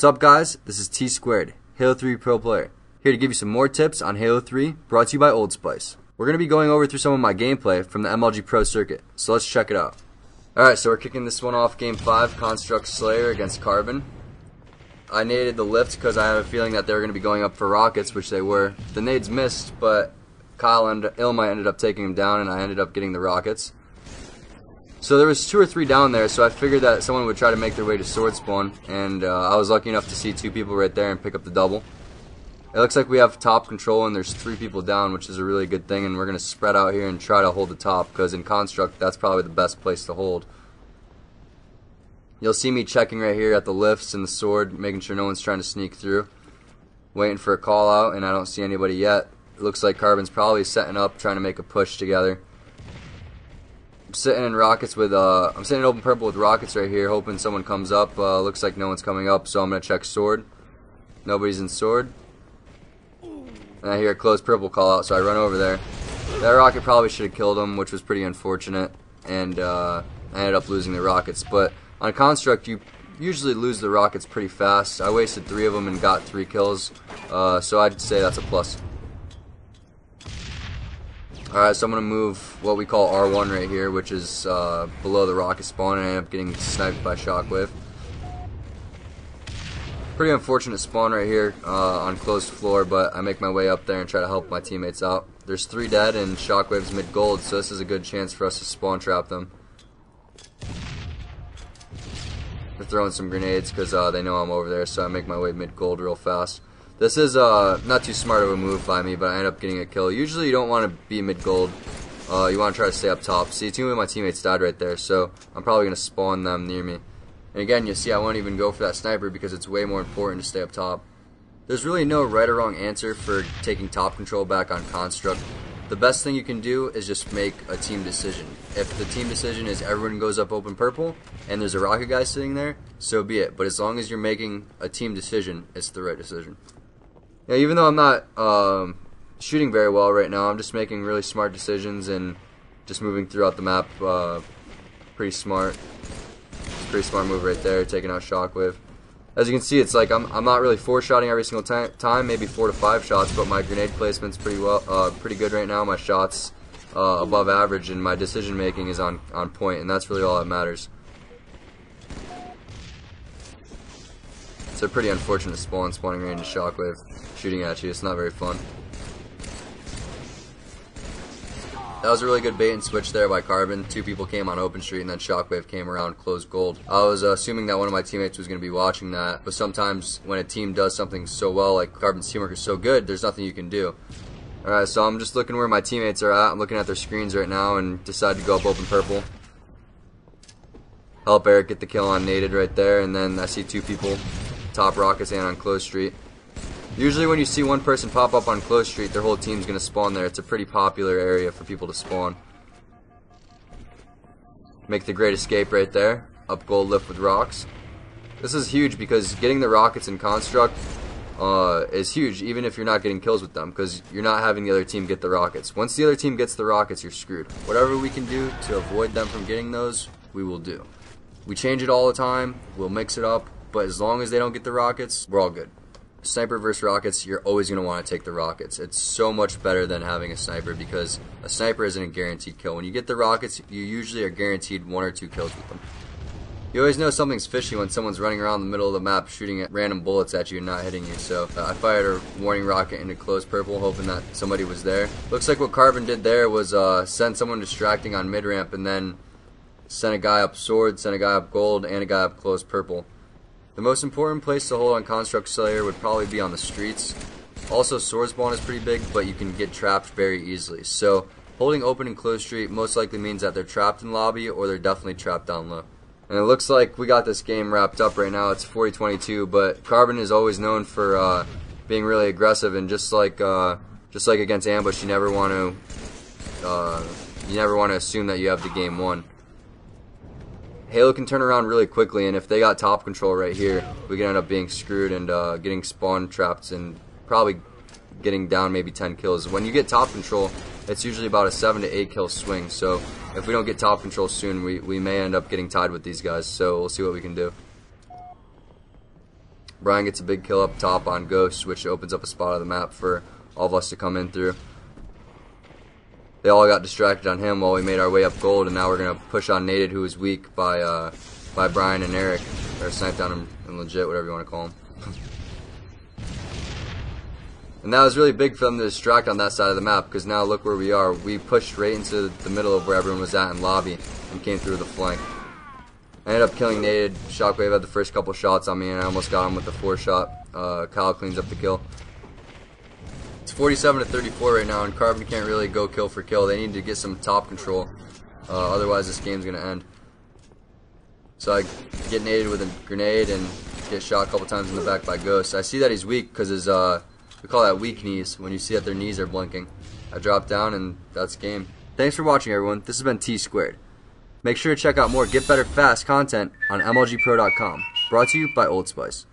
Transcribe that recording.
What's up, guys? This is Tsquared, Halo 3 Pro Player, here to give you some more tips on Halo 3, brought to you by Old Spice. We're going to be going over through some of my gameplay from the MLG Pro circuit, so let's check it out. Alright, so we're kicking this one off Game 5, Construct Slayer against Carbon. I naded the lift because I had a feeling that they were going to be going up for rockets, which they were. The nades missed, but Kyle and Ilma ended up taking them down, and I ended up getting the rockets. So there was 2 or 3 down there, so I figured that someone would try to make their way to sword spawn, and I was lucky enough to see 2 people right there and pick up the double. It looks like we have top control and there's 3 people down, which is a really good thing, and we're going to spread out here and try to hold the top, because in Construct that's probably the best place to hold. You'll see me checking right here at the lifts and the sword, making sure no one's trying to sneak through. Waiting for a call out, and I don't see anybody yet. It looks like Carbon's probably setting up, trying to make a push together. I'm sitting in rockets with I'm sitting in open purple with rockets right here, hoping someone comes up. Looks like no one's coming up, so I'm gonna check sword. Nobody's in sword. And I hear a close purple call out, so I run over there. That rocket probably should have killed him, which was pretty unfortunate, and I ended up losing the rockets. But on Construct, you usually lose the rockets pretty fast. I wasted 3 of them and got 3 kills, so I'd say that's a plus. Alright, so I'm going to move what we call R1 right here, which is below the rocket spawn, and I end up getting sniped by Shockwave. Pretty unfortunate spawn right here on closed floor, but I make my way up there and try to help my teammates out. There's 3 dead and Shockwave's mid-gold, so this is a good chance for us to spawn trap them. They're throwing some grenades because they know I'm over there, so I make my way mid-gold real fast. This is not too smart of a move by me, but I end up getting a kill. Usually you don't want to be mid-gold. You want to try to stay up top. See, 2 of my teammates died right there, so I'm probably going to spawn them near me. And again, you see I won't even go for that sniper because it's way more important to stay up top. There's really no right or wrong answer for taking top control back on Construct. The best thing you can do is just make a team decision. If the team decision is everyone goes up open purple and there's a rocket guy sitting there, so be it. But as long as you're making a team decision, it's the right decision. Yeah, even though I'm not shooting very well right now, I'm just making really smart decisions and just moving throughout the map pretty smart. It's a pretty smart move right there, taking out Shockwave. As you can see, it's like I'm not really 4-shotting every single time, maybe 4 to 5 shots, but my grenade placement's pretty good right now. My shots above average, and my decision making is on point, and that's really all that matters. It's a pretty unfortunate spawn, spawning right into Shockwave, shooting at you. It's not very fun. That was a really good bait and switch there by Carbon. 2 people came on open street and then Shockwave came around closed gold. I was assuming that one of my teammates was going to be watching that, but sometimes when a team does something so well, like Carbon's teamwork is so good, there's nothing you can do. Alright, so I'm just looking where my teammates are at. I'm looking at their screens right now and decided to go up open purple. Help Eric get the kill on naded right there, and then I see 2 people, top rockets and on closed street. Usually when you see one person pop up on closed street, their whole team's going to spawn there. It's a pretty popular area for people to spawn. Make the great escape right there. Up gold lift with rocks. This is huge because getting the rockets in Construct is huge, even if you're not getting kills with them, because you're not having the other team get the rockets. Once the other team gets the rockets, you're screwed. Whatever we can do to avoid them from getting those, we will do. We change it all the time. We'll mix it up, but as long as they don't get the rockets, we're all good. Sniper versus rockets, you're always going to want to take the rockets. It's so much better than having a sniper because a sniper isn't a guaranteed kill. When you get the rockets, you usually are guaranteed 1 or 2 kills with them. You always know something's fishy when someone's running around the middle of the map shooting at random bullets at you and not hitting you. So I fired a warning rocket into close purple, hoping that somebody was there. Looks like what Carbon did there was send someone distracting on mid-ramp and then send a guy up sword, send a guy up gold, and a guy up close purple. The most important place to hold on Construct Slayer would probably be on the streets. Also, sword spawn is pretty big, but you can get trapped very easily. So, holding open and closed street most likely means that they're trapped in lobby or they're definitely trapped down low. And it looks like we got this game wrapped up right now. It's 40-22, but Carbon is always known for being really aggressive, and just like against ambush, you never want to assume that you have the game won. Halo can turn around really quickly, and if they got top control right here, we can end up being screwed and getting spawn trapped and probably getting down maybe 10 kills. When you get top control, it's usually about a 7 to 8 kill swing, so if we don't get top control soon, we may end up getting tied with these guys, so we'll see what we can do. Brian gets a big kill up top on Ghost, which opens up a spot on the map for all of us to come in through. They all got distracted on him while we made our way up gold, and now we're going to push on Naded, who was weak by Brian and Eric, or sniped on him and legit, whatever you want to call him. And that was really big for them to distract on that side of the map, because now look where we are. We pushed right into the middle of where everyone was at in lobby and came through the flank. I ended up killing Naded. Shockwave had the first couple shots on me, and I almost got him with the 4-shot. Kyle cleans up the kill. It's 47 to 34 right now, and Carbon can't really go kill for kill. They need to get some top control, otherwise this game's gonna end. So I get naded with a grenade and get shot a couple times in the back by Ghost. I see that he's weak because his we call that weak knees, when you see that their knees are blinking. I drop down and that's game. Thanks for watching, everyone. This has been Tsquared. Make sure to check out more Get Better Fast content on MLGpro.com. Brought to you by Old Spice.